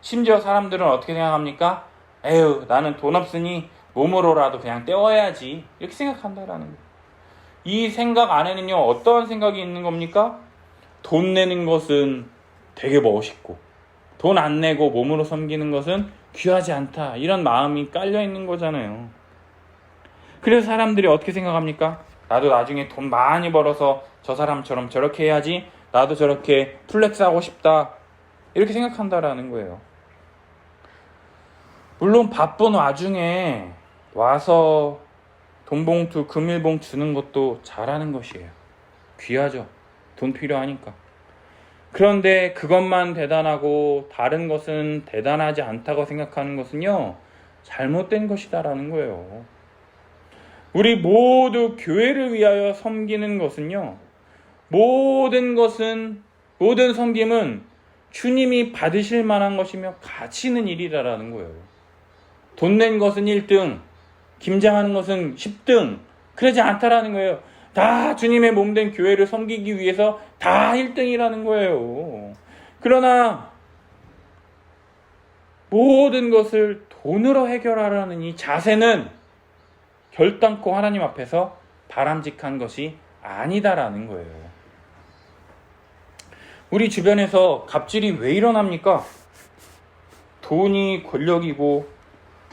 Speaker 1: 심지어 사람들은 어떻게 생각합니까? 에휴, 나는 돈 없으니 몸으로라도 그냥 때워야지, 이렇게 생각한다라는 거예요. 이 생각 안에는요 어떠한 생각이 있는 겁니까? 돈 내는 것은 되게 멋있고 돈 안 내고 몸으로 섬기는 것은 귀하지 않다, 이런 마음이 깔려 있는 거잖아요. 그래서 사람들이 어떻게 생각합니까? 나도 나중에 돈 많이 벌어서 저 사람처럼 저렇게 해야지, 나도 저렇게 플렉스하고 싶다, 이렇게 생각한다라는 거예요. 물론 바쁜 와중에 와서 돈봉투, 금일봉 주는 것도 잘하는 것이에요. 귀하죠. 돈 필요하니까. 그런데 그것만 대단하고 다른 것은 대단하지 않다고 생각하는 것은요, 잘못된 것이다라는 거예요. 우리 모두 교회를 위하여 섬기는 것은요, 모든 섬김은 주님이 받으실 만한 것이며 가치 있는 일이라는 거예요. 돈 낸 것은 1등, 김장하는 것은 10등, 그러지 않다라는 거예요. 다 주님의 몸된 교회를 섬기기 위해서 다 1등이라는 거예요. 그러나 모든 것을 돈으로 해결하라는 이 자세는 결단코 하나님 앞에서 바람직한 것이 아니다라는 거예요. 우리 주변에서 갑질이 왜 일어납니까? 돈이 권력이고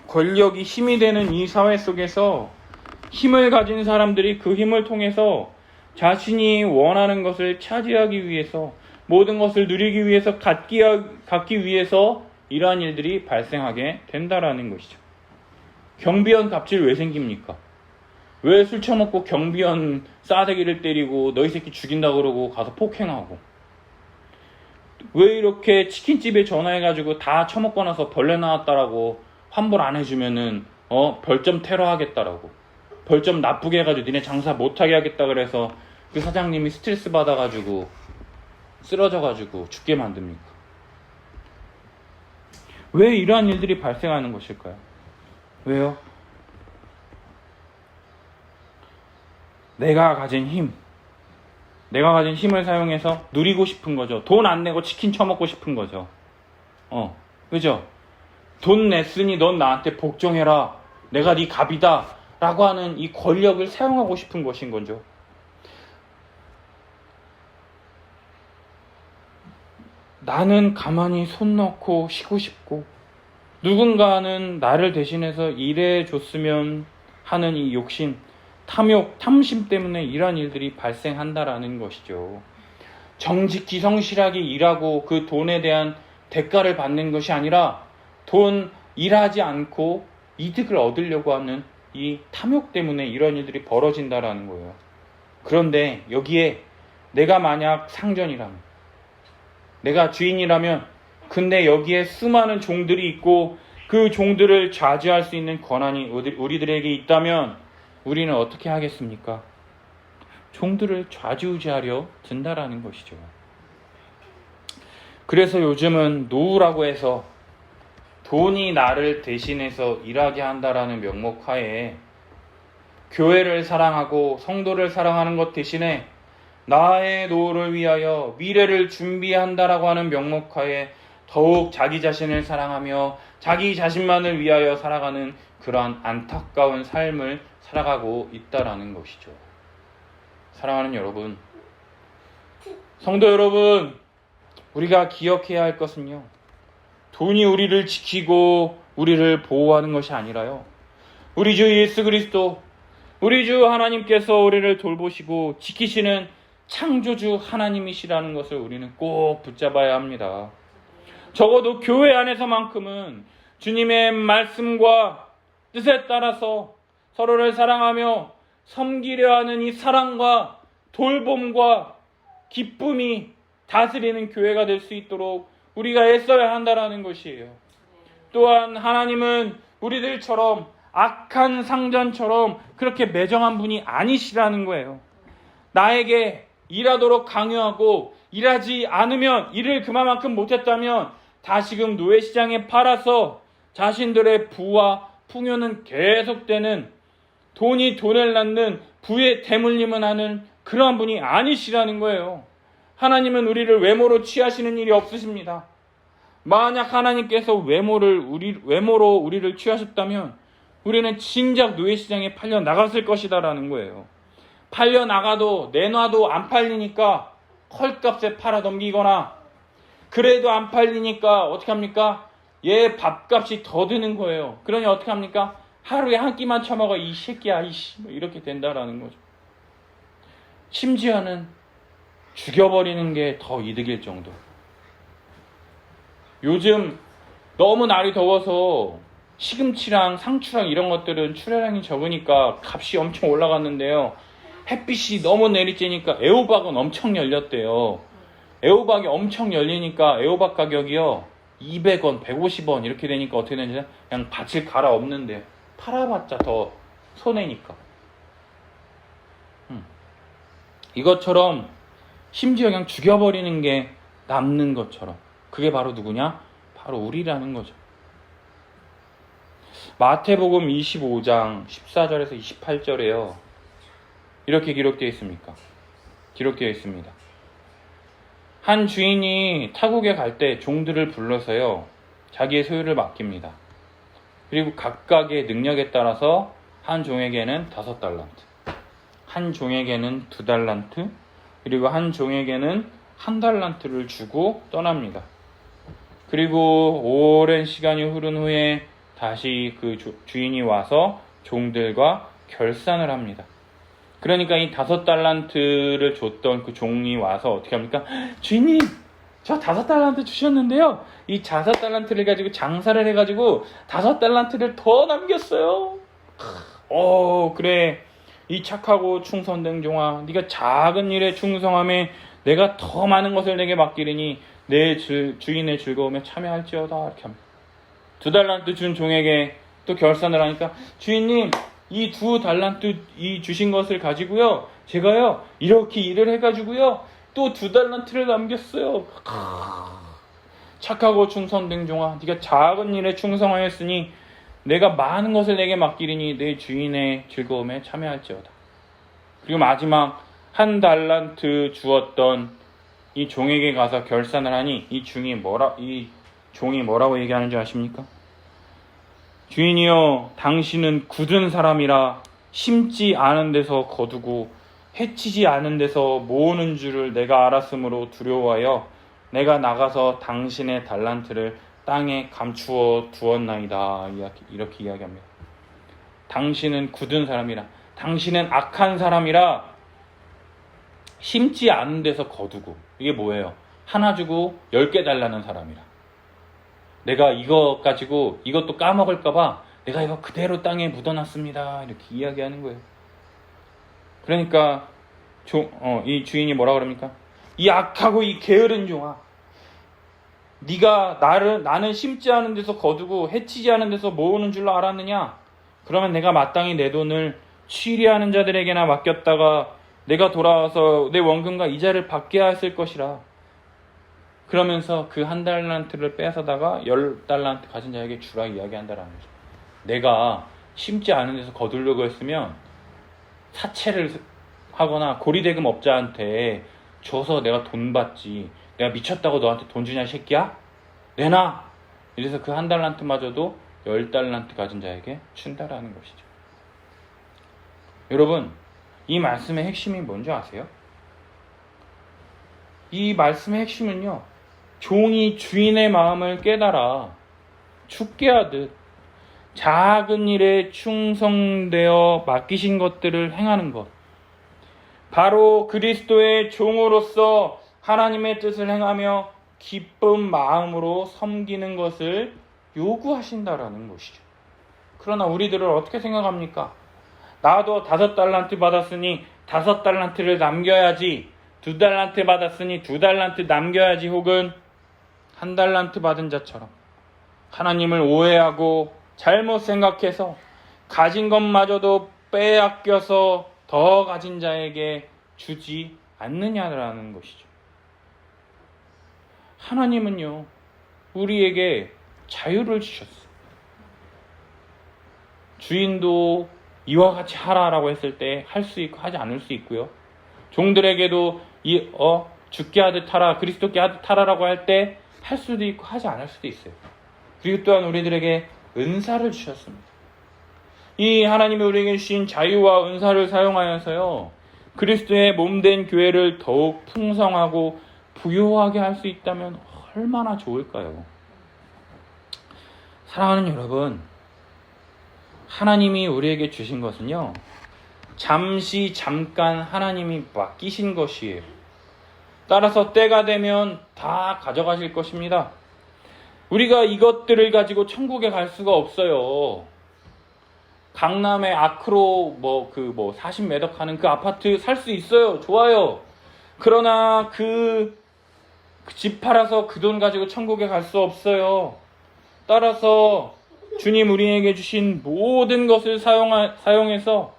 Speaker 1: 권력이 힘이 되는 이 사회 속에서 힘을 가진 사람들이 그 힘을 통해서 자신이 원하는 것을 차지하기 위해서, 모든 것을 누리기 위해서, 갖기 위해서 이러한 일들이 발생하게 된다라는 것이죠. 경비원 갑질 왜 생깁니까? 왜 술 처먹고 경비원 싸대기를 때리고 너희 새끼 죽인다 그러고 가서 폭행하고, 왜 이렇게 치킨집에 전화해가지고 다 처먹고 나서 벌레 나왔다라고 환불 안 해주면은 별점 테러 하겠다라고, 벌점 나쁘게 해가지고 니네 장사 못하게 하겠다 그래서 그 사장님이 스트레스 받아가지고 쓰러져가지고 죽게 만듭니까? 왜 이러한 일들이 발생하는 것일까요? 왜요? 내가 가진 힘을 사용해서 누리고 싶은 거죠. 돈 안 내고 치킨 처먹고 싶은 거죠. 그죠? 돈 냈으니 넌 나한테 복종해라, 내가 네 갑이다 라고 하는 이 권력을 사용하고 싶은 것인 거죠. 나는 가만히 손 넣고 쉬고 싶고, 누군가는 나를 대신해서 일해줬으면 하는 이 욕심, 탐욕, 탐심 때문에 이러한 일들이 발생한다라는 것이죠. 정직히 성실하게 일하고 그 돈에 대한 대가를 받는 것이 아니라 일하지 않고 이득을 얻으려고 하는 이 탐욕 때문에 이런 일들이 벌어진다라는 거예요. 그런데 여기에 내가 만약 상전이라면, 내가 주인이라면, 근데 여기에 수많은 종들이 있고 그 종들을 좌지할 수 있는 권한이 우리들에게 있다면 우리는 어떻게 하겠습니까? 종들을 좌지우지하려 든다라는 것이죠. 그래서 요즘은 노후라고 해서 돈이 나를 대신해서 일하게 한다라는 명목하에 교회를 사랑하고 성도를 사랑하는 것 대신에 나의 노후를 위하여 미래를 준비한다라고 하는 명목하에 더욱 자기 자신을 사랑하며 자기 자신만을 위하여 살아가는 그러한 안타까운 삶을 살아가고 있다라는 것이죠. 사랑하는 여러분, 성도 여러분, 우리가 기억해야 할 것은요, 돈이 우리를 지키고 우리를 보호하는 것이 아니라요, 우리 주 예수 그리스도, 우리 주 하나님께서 우리를 돌보시고 지키시는 창조주 하나님이시라는 것을 우리는 꼭 붙잡아야 합니다. 적어도 교회 안에서만큼은 주님의 말씀과 뜻에 따라서 서로를 사랑하며 섬기려 하는 이 사랑과 돌봄과 기쁨이 다스리는 교회가 될 수 있도록 우리가 애써야 한다라는 것이에요. 또한 하나님은 우리들처럼 악한 상전처럼 그렇게 매정한 분이 아니시라는 거예요. 나에게 일하도록 강요하고 일하지 않으면, 일을 그만큼 못했다면 다시금 노예시장에 팔아서 자신들의 부와 풍요는 계속되는, 돈이 돈을 낳는 부의 대물림을 하는 그러한 분이 아니시라는 거예요. 하나님은 우리를 외모로 취하시는 일이 없으십니다. 만약 하나님께서 외모로 우리를 취하셨다면 우리는 진작 노예시장에 팔려 나갔을 것이다라는 거예요. 팔려 나가도 내놔도 안 팔리니까 헐값에 팔아 넘기거나, 그래도 안 팔리니까 어떻게 합니까? 얘 밥값이 더 드는 거예요. 그러니 어떻게 합니까? 하루에 한 끼만 처먹어 이 새끼야 이씨, 이렇게 된다라는 거죠. 심지어는 죽여버리는 게 더 이득일 정도. 요즘 너무 날이 더워서 시금치랑 상추랑 이런 것들은 출하량이 적으니까 값이 엄청 올라갔는데요, 햇빛이 너무 내리쬐니까 애호박은 엄청 열렸대요. 애호박이 엄청 열리니까 애호박 가격이요 200원, 150원 이렇게 되니까 어떻게 되는지 그냥 밭을 갈아엎는데 팔아봤자 더 손해니까. 이것처럼 심지어 그냥 죽여버리는 게 남는 것처럼 그게 바로 누구냐? 바로 우리라는 거죠. 마태복음 25장 14절에서 28절에요. 이렇게 기록되어 있습니까? 기록되어 있습니다. 한 주인이 타국에 갈 때 종들을 불러서요. 자기의 소유를 맡깁니다. 그리고 각각의 능력에 따라서 한 종에게는 5달란트, 한 종에게는 2달란트, 그리고 한 종에게는 1달란트를 주고 떠납니다. 그리고 오랜 시간이 흐른 후에 다시 그 주인이 와서 종들과 결산을 합니다. 그러니까 이 5달란트를 줬던 그 종이 와서 어떻게 합니까? 주인님, 저 5달란트 주셨는데요. 이 5달란트를 가지고 장사를 해가지고 5달란트를 더 남겼어요. 그래. 이 착하고 충성된 종아, 네가 작은 일에 충성함에 내가 더 많은 것을 내게 맡기리니 내 주인의 즐거움에 참여할지어다. 이렇게 합니다. 2달란트 준 종에게 또 결산을 하니까 주인님, 이 2달란트 이 주신 것을 가지고요 제가요 이렇게 일을 해가지고요 또 2달란트를 남겼어요. 착하고 충성된 종아, 네가 작은 일에 충성하였으니 내가 많은 것을 내게 맡기리니 내 주인의 즐거움에 참여할지어다. 그리고 마지막 1달란트 주었던 이 종에게 가서 결산을 하니 이 종이 뭐라고 얘기하는 줄 아십니까? 주인이여, 당신은 굳은 사람이라 심지 않은 데서 거두고 해치지 않은 데서 모으는 줄을 내가 알았으므로 두려워하여 내가 나가서 당신의 달란트를 땅에 감추어 두었나이다. 이렇게 이야기합니다. 당신은 굳은 사람이라, 당신은 악한 사람이라 심지 않은 데서 거두고, 이게 뭐예요? 하나 주고 10개 달라는 사람이라. 내가 이거 가지고 이것도 까먹을까봐 내가 이거 그대로 땅에 묻어놨습니다. 이렇게 이야기하는 거예요. 그러니까 이 주인이 뭐라 그럽니까? 이 악하고 이 게으른 종아, 네가 나는 심지 않은 데서 거두고 해치지 않은 데서 모으는 줄로 알았느냐? 그러면 내가 마땅히 내 돈을 취리하는 자들에게나 맡겼다가 내가 돌아와서 내 원금과 이자를 받게 했을 것이라. 그러면서 그 1달란트를 뺏어다가 10달란트 가진 자에게 주라 이야기한다라는 거죠. 내가 심지 않은 데서 거두려고 했으면 사채를 하거나 고리대금 업자한테 줘서 내가 돈 받지. 내가 미쳤다고 너한테 돈 주냐 이 새끼야? 내놔! 이래서 그 1달란트마저도 10달란트 가진 자에게 준다라는 것이죠. 여러분, 이 말씀의 핵심이 뭔지 아세요? 이 말씀의 핵심은요, 종이 주인의 마음을 깨달아 죽게 하듯 작은 일에 충성되어 맡기신 것들을 행하는 것, 바로 그리스도의 종으로서 하나님의 뜻을 행하며 기쁜 마음으로 섬기는 것을 요구하신다라는 것이죠. 그러나 우리들은 어떻게 생각합니까? 나도 5달란트 받았으니 5달란트를 남겨야지, 2달란트 받았으니 2달란트 남겨야지, 혹은 1달란트 받은 자처럼 하나님을 오해하고 잘못 생각해서 가진 것마저도 빼앗겨서 더 가진 자에게 주지 않느냐라는 것이죠. 하나님은요, 우리에게 자유를 주셨어요. 주인도 이와 같이 하라라고 했을 때 할 수 있고 하지 않을 수 있고요. 종들에게도 죽게 하듯 하라, 그리스도께 하듯 하라라고 할 때 할 수도 있고 하지 않을 수도 있어요. 그리고 또한 우리들에게 은사를 주셨습니다. 이 하나님이 우리에게 주신 자유와 은사를 사용하여서요, 그리스도의 몸된 교회를 더욱 풍성하고 부요하게 할 수 있다면 얼마나 좋을까요? 사랑하는 여러분, 하나님이 우리에게 주신 것은요, 잠깐 하나님이 맡기신 것이에요. 따라서 때가 되면 다 가져가실 것입니다. 우리가 이것들을 가지고 천국에 갈 수가 없어요. 강남의 아크로 40매덕 하는 그 아파트 살 수 있어요. 좋아요. 그러나 그 집 팔아서 그 돈 가지고 천국에 갈 수 없어요. 따라서 주님 우리에게 주신 모든 것을 사용해서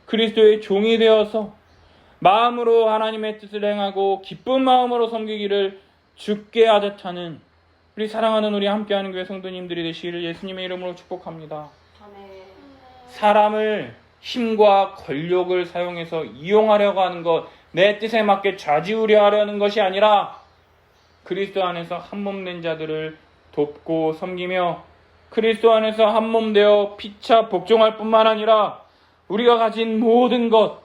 Speaker 1: 그리스도의 종이 되어서 마음으로 하나님의 뜻을 행하고 기쁜 마음으로 섬기기를 주께 하듯 하는 우리 사랑하는 우리 함께하는 교회 성도님들이 되시기를 예수님의 이름으로 축복합니다. 사람을 힘과 권력을 사용해서 이용하려고 하는 것, 내 뜻에 맞게 좌지우려 하려는 것이 아니라 그리스도 안에서 한몸 된 자들을 돕고 섬기며 그리스도 안에서 한몸 되어 피차 복종할 뿐만 아니라 우리가 가진 모든 것,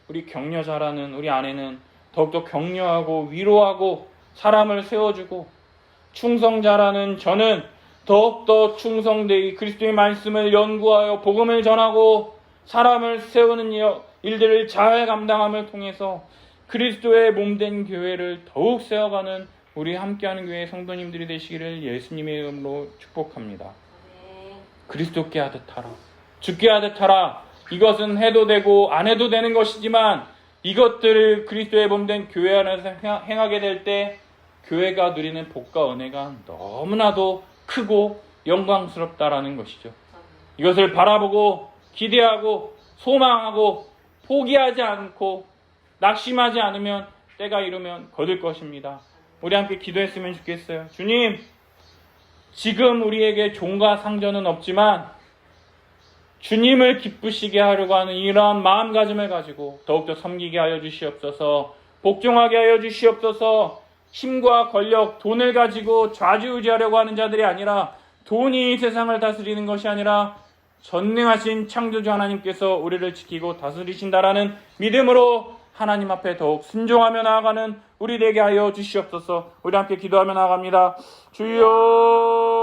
Speaker 1: 우리 격려자라는 우리 아내는 더욱더 격려하고 위로하고 사람을 세워주고, 충성자라는 저는 더욱더 충성되이 그리스도의 말씀을 연구하여 복음을 전하고 사람을 세우는 일들을 잘 감당함을 통해서 그리스도의 몸된 교회를 더욱 세워가는 우리 함께하는 교회 성도님들이 되시기를 예수님의 이름으로 축복합니다. 그리스도께 하듯 하라, 주께 하듯 하라. 이것은 해도 되고 안 해도 되는 것이지만 이것들을 그리스도의 몸된 교회 안에서 행하게 될 때 교회가 누리는 복과 은혜가 너무나도 크고 영광스럽다라는 것이죠. 이것을 바라보고 기대하고 소망하고 포기하지 않고 낙심하지 않으면 때가 이르면 거둘 것입니다. 우리 함께 기도했으면 좋겠어요. 주님, 지금 우리에게 종과 상전은 없지만 주님을 기쁘시게 하려고 하는 이러한 마음가짐을 가지고 더욱더 섬기게 하여 주시옵소서. 복종하게 하여 주시옵소서. 힘과 권력, 돈을 가지고 좌지우지하려고 하는 자들이 아니라, 돈이 세상을 다스리는 것이 아니라 전능하신 창조주 하나님께서 우리를 지키고 다스리신다라는 믿음으로 하나님 앞에 더욱 순종하며 나아가는 우리 되게 하여 주시옵소서. 우리 함께 기도하며 나아갑니다. 주여,